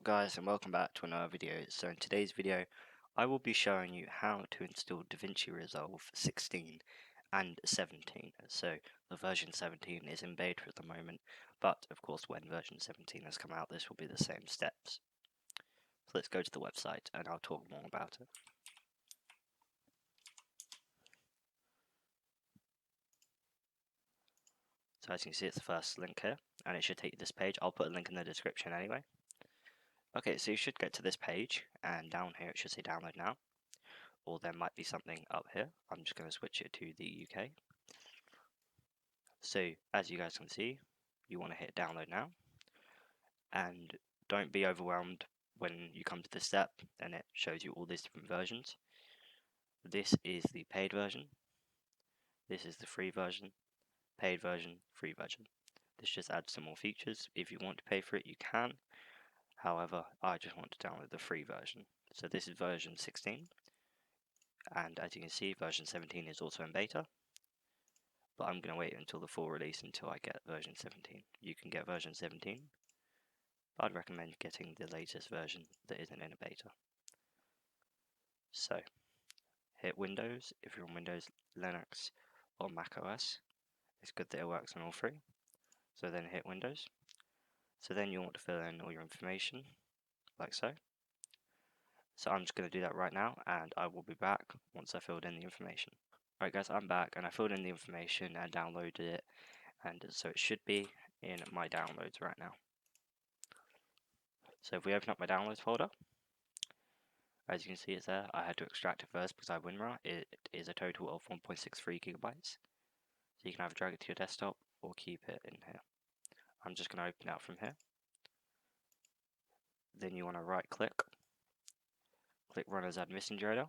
up guys, and welcome back to another video. So in today's video I will be showing you how to install DaVinci Resolve 16 and 17. So the version 17 is in beta at the moment, but of course when version 17 has come out this will be the same steps. So let's go to the website and I'll talk more about it. So as you can see, it's the first link here and it should take you to this page. I'll put a link in the description anyway. Okay, so you should get to this page and down here it should say download now. Or there might be something up here. I'm just going to switch it to the UK. So as you guys can see, you want to hit download now, and don't be overwhelmed when you come to this step and it shows you all these different versions. This is the paid version, this is the free version, paid version, free version. This just adds some more features. If you want to pay for it you can, however I just want to download the free version. So this is version 16, and as you can see version 17 is also in beta. But I'm going to wait until the full release until I get version 17. You can get version 17, but I'd recommend getting the latest version that isn't in a beta. So, hit Windows if you're on Windows, Linux, or Mac OS. It's good that it works on all three. So then hit Windows. So then you want to fill in all your information, like so. So I'm just going to do that right now, and I will be back once I filled in the information. Alright guys, I'm back, and I filled in the information and downloaded it, and so it should be in my downloads right now. So if we open up my downloads folder, as you can see it's there. I had to extract it first because I have WinRAR. It is a total of 1.63 gigabytes. So you can either drag it to your desktop or keep it in here. I'm just going to open it out from here. Then you want to right click, click Run as Administrator.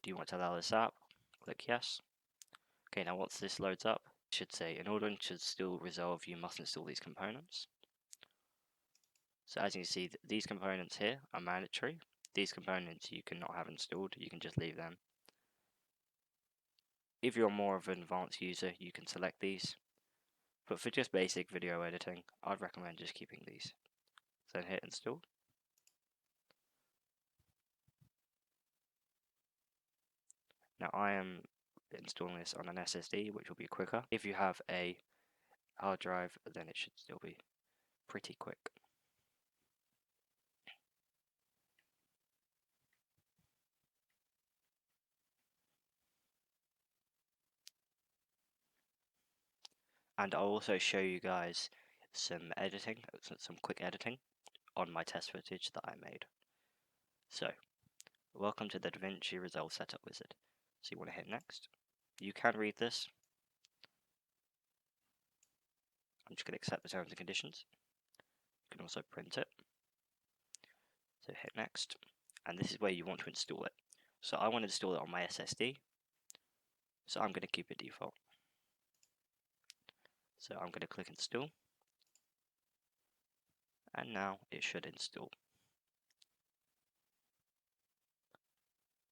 Do you want to allow this app? Click yes. Okay, now once this loads up, it should say in order to install Resolve you must install these components. So as you can see, these components here are mandatory. These components you cannot have installed, you can just leave them. If you're more of an advanced user, you can select these. But for just basic video editing, I'd recommend just keeping these. So then hit install. Now I am installing this on an SSD, which will be quicker. If you have a hard drive, then it should still be pretty quick. And I'll also show you guys some editing, some quick editing on my test footage that I made. So, welcome to the DaVinci Resolve Setup Wizard. So you want to hit next. You can read this. I'm just going to accept the terms and conditions. You can also print it. So hit next. And this is where you want to install it. So I want to install it on my SSD. So I'm going to keep it default. So I'm going to click install. And now it should install.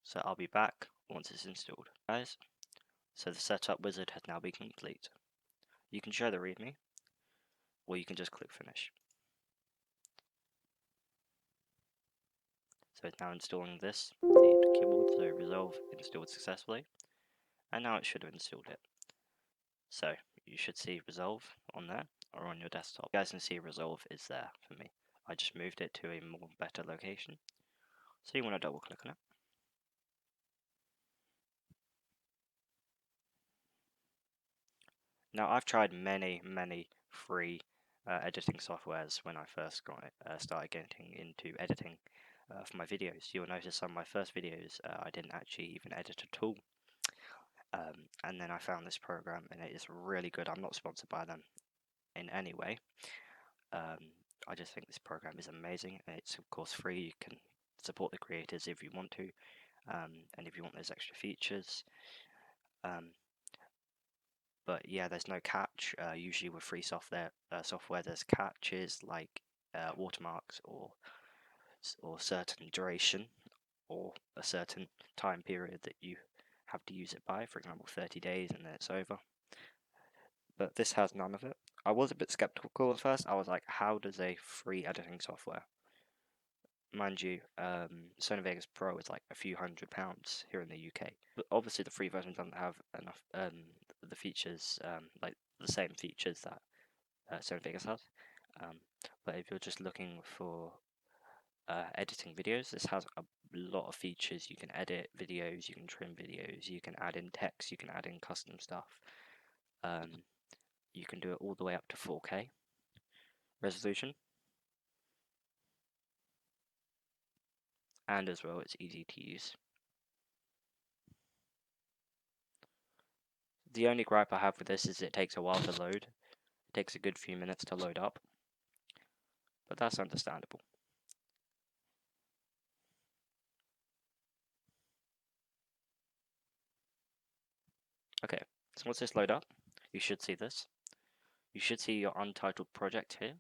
So I'll be back once it's installed. Guys, so the setup wizard has now been complete. You can show the readme, or you can just click finish. So it's now installing this, the keyboard, so Resolve installed successfully. And now it should have installed it. So you should see Resolve on there, or on your desktop. You guys can see Resolve is there for me. I just moved it to a more better location. So you want to double click on it. Now I've tried many free editing softwares when I first started getting into editing for my videos. You'll notice on my first videos I didn't actually even edit at all. And then I found this program and it is really good. I'm not sponsored by them in any way. I just think this program is amazing, and it's of course free. You can support the creators if you want to, and if you want those extra features. But yeah, there's no catch. Usually with free software, there's catches like watermarks or certain duration or a certain time period that you have to use it by, for example 30 days and then it's over. But this has none of it. I was a bit skeptical at first. I was like, how does a free editing software, mind you, Sony Vegas Pro is like a few £100 here in the UK. But obviously the free version doesn't have enough the features, like the same features that Sony Vegas has. But if you're just looking for editing videos, this has a lot of features. You can edit videos, you can trim videos, you can add in text, you can add in custom stuff. You can do it all the way up to 4K resolution. And as well, it's easy to use. The only gripe I have with this is it takes a while to load. It takes a good few minutes to load up, but that's understandable. Okay, so once this load up, you should see this. You should see your untitled project here.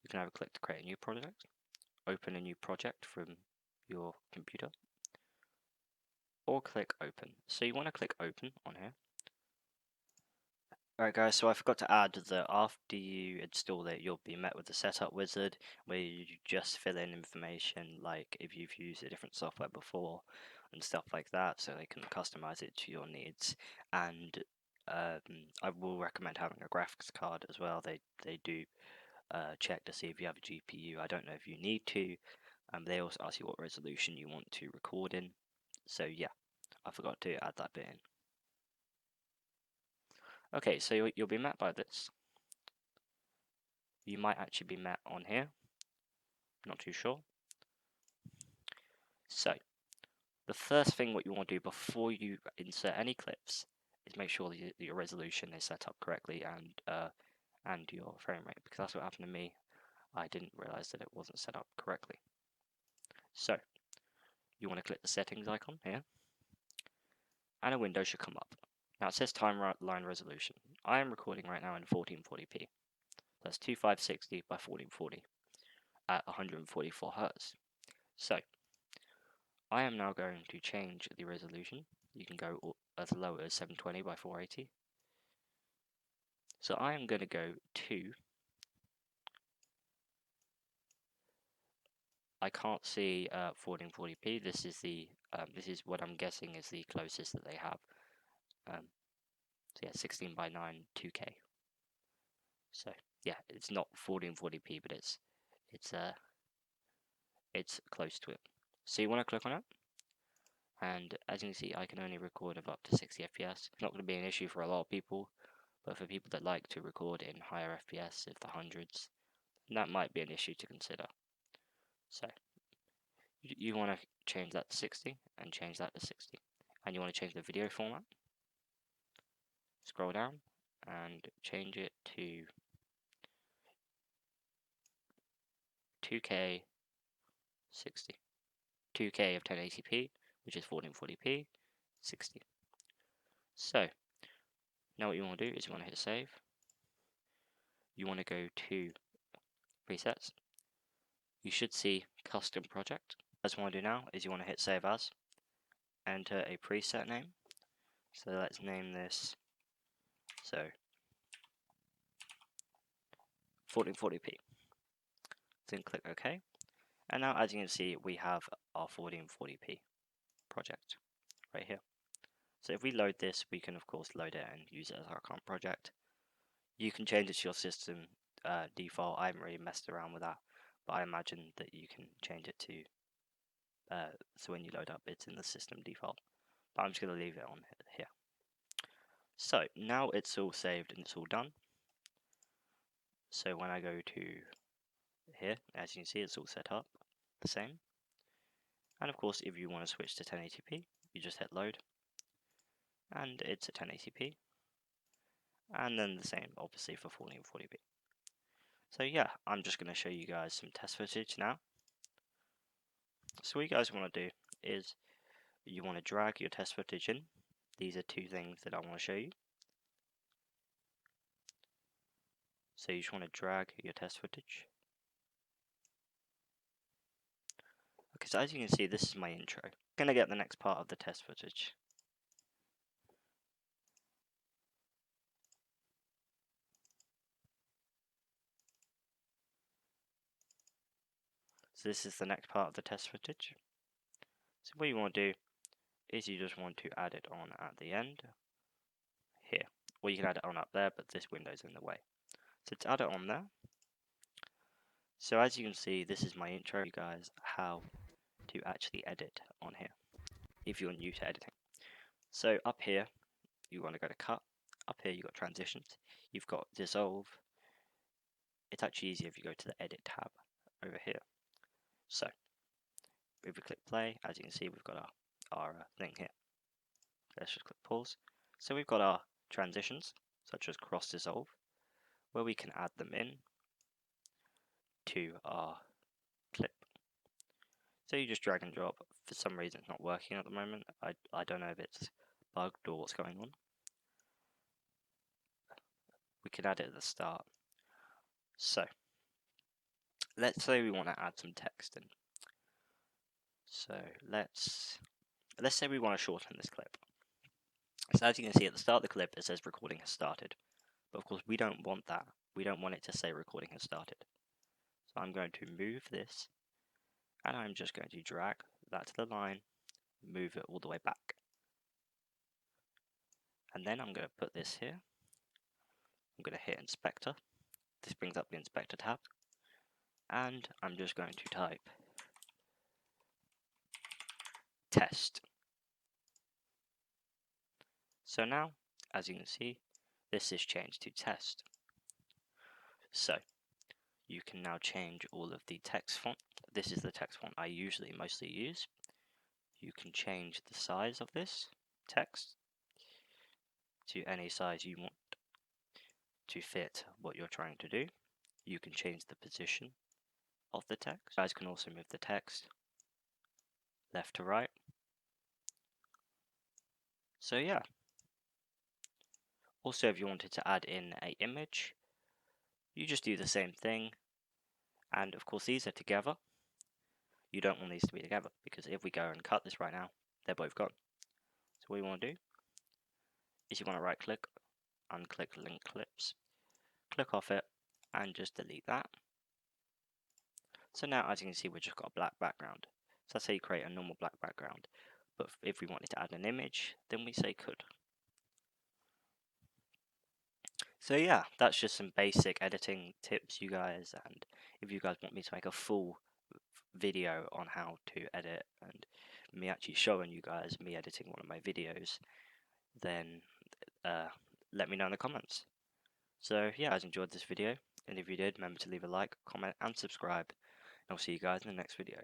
You can have a click to create a new project, open a new project from your computer, or click open. So you want to click open on here. Alright guys, so I forgot to add that after you install it, you'll be met with the setup wizard where you just fill in information like if you've used a different software before and stuff like that, so they can customize it to your needs. And I will recommend having a graphics card as well. They do check to see if you have a GPU. I don't know if you need to. They also ask you what resolution you want to record in. So yeah, I forgot to add that bit in. Okay, so you'll be met by this. You might actually be met on here, not too sure. So, the first thing what you want to do before you insert any clips is make sure that your resolution is set up correctly and your frame rate, because that's what happened to me. I didn't realize that it wasn't set up correctly. So, you want to click the settings icon here, and a window should come up. Now it says timeline resolution. I am recording right now in 1440p. That's 2560 by 1440 at 144 Hz. So, I am now going to change the resolution. You can go as low as 720 by 480. So I am going to go to, I can't see 1440p. This is what I'm guessing is the closest that they have. So yeah, 16 by 9 2K. So yeah, it's not 1440p, but it's close to it. So you want to click on it, and as you can see, I can only record of up to 60 FPS. It's not going to be an issue for a lot of people, but for people that like to record in higher FPS, if the hundreds, that might be an issue to consider. So you want to change that to 60 and change that to 60, and you want to change the video format. Scroll down and change it to 2K 60. 2K of 1080p, which is 1440p, 60. So now what you want to do is you want to hit save. You want to go to presets. You should see custom project. What you want to do now is you want to hit save as, enter a preset name. So let's name this, so 1440p. Then click OK. And now as you can see, we have our 1440p project right here. So if we load this, we can of course load it and use it as our current project. You can change it to your system default. I haven't really messed around with that, but I imagine that you can change it to so when you load up, it's in the system default. But I'm just going to leave it on here. So now it's all saved and it's all done. So when I go to here, as you can see, it's all set up the same. And of course, if you want to switch to 1080p, you just hit load, and it's at 1080p. And then the same, obviously, for 1440p. So yeah, I'm just going to show you guys some test footage now. So what you guys want to do is you want to drag your test footage in. These are two things that I want to show you. So you just want to drag your test footage. because as you can see, this is my intro. I'm gonna get the next part of the test footage. So this is the next part of the test footage. So what you want to do is you just want to add it on at the end here, or you can add it on up there, but this window's in the way. So to add it on there, so as you can see, this is my intro, you guys, how to actually edit on here if you're new to editing. So up here you want to go to cut, up here you've got transitions, you've got dissolve. It's actually easier if you go to the edit tab over here. So if we click play, as you can see, we've got our thing here. Let's just click pause. So we've got our transitions such as cross dissolve, where we can add them in to our clip. So you just drag and drop. For some reason it's not working at the moment. I don't know if it's bugged or what's going on. We can add it at the start. So let's say we want to add some text in. So let's say we want to shorten this clip. So as you can see at the start of the clip, it says recording has started. But of course we don't want that. We don't want it to say recording has started. So I'm going to move this, and I'm just going to drag that to the line, move it all the way back. And then I'm going to put this here. I'm going to hit inspector. This brings up the inspector tab. And I'm just going to type test. So now, as you can see, this is changed to test. So you can now change all of the text font. This is the text font I mostly use. You can change the size of this text to any size you want to fit what you're trying to do. You can change the position of the text. You guys can also move the text left to right. So yeah. Also, if you wanted to add in an image, you just do the same thing. And of course, these are together. You don't want these to be together, because if we go and cut this right now, they're both gone. So what you want to do is you want to right click, unclick link clips, click off it, and just delete that. So now, as you can see, we've just got a black background. So that's how you create a normal black background. But if we wanted to add an image, then we say could. So yeah, that's just some basic editing tips, you guys. And if you guys want me to make a full video on how to edit and me actually showing you guys me editing one of my videos, then let me know in the comments. So yeah, I enjoyed this video, and if you did, remember to leave a like, comment, and subscribe, and I'll see you guys in the next video.